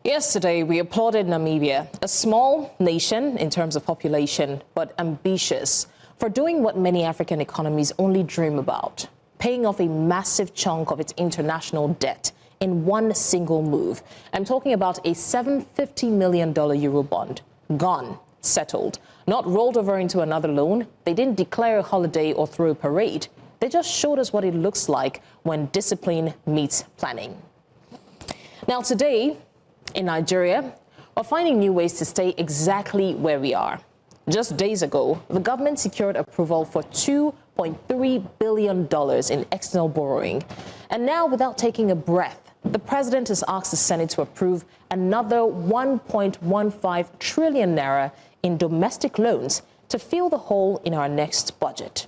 Yesterday, we applauded Namibia, a small nation in terms of population, but ambitious, for doing what many African economies only dream about, paying off a massive chunk of its international debt in one single move. I'm talking about a $750 million Eurobond. Gone, settled, not rolled over into another loan. They didn't declare a holiday or throw a parade. They just showed us what it looks like when discipline meets planning. Now today, in Nigeria, we're finding new ways to stay exactly where we are. Just days ago, the government secured approval for $2.3 billion in external borrowing. And now, without taking a breath, the president has asked the Senate to approve another 1.15 trillion naira in domestic loans to fill the hole in our next budget.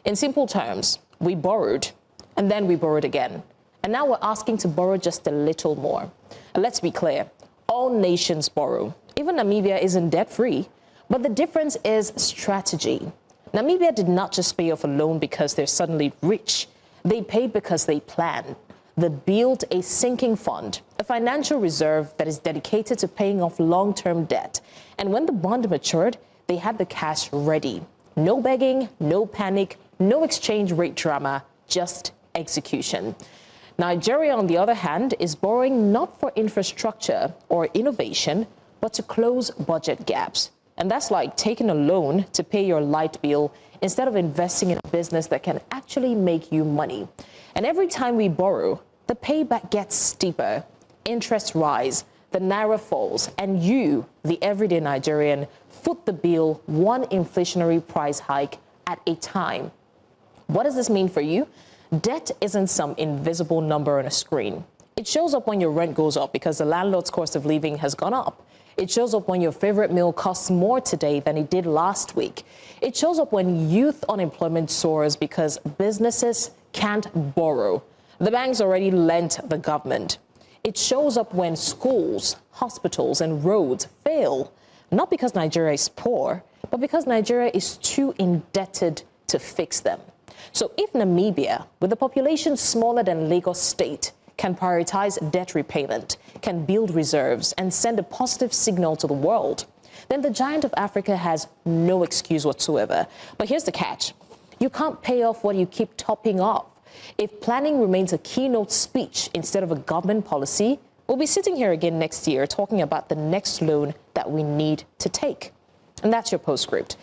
In simple terms, we borrowed, and then we borrowed again. And now we're asking to borrow just a little more. And let's be clear, all nations borrow. Even Namibia isn't debt-free. But the difference is strategy. Namibia did not just pay off a loan because they're suddenly rich. They paid because they planned. They built a sinking fund, a financial reserve that is dedicated to paying off long-term debt. And when the bond matured, they had the cash ready. No begging, no panic, no exchange rate drama, just execution. Nigeria, on the other hand, is borrowing not for infrastructure or innovation, but to close budget gaps. And that's like taking a loan to pay your light bill instead of investing in a business that can actually make you money. And every time we borrow, the payback gets steeper, interests rise, the naira falls, and you, the everyday Nigerian, foot the bill one inflationary price hike at a time. What does this mean for you? Debt isn't some invisible number on a screen. It shows up when your rent goes up because the landlord's cost of living has gone up. It shows up when your favorite meal costs more today than it did last week. It shows up when youth unemployment soars because businesses can't borrow. The banks already lent the government. It shows up when schools, hospitals, and roads fail, not because Nigeria is poor, but because Nigeria is too indebted to fix them. So if Namibia, with a population smaller than Lagos State, can prioritize debt repayment, can build reserves, and send a positive signal to the world, then the giant of Africa has no excuse whatsoever. But here's the catch. You can't pay off what you keep topping off. If planning remains a keynote speech instead of a government policy, we'll be sitting here again next year talking about the next loan that we need to take. And that's your postscript.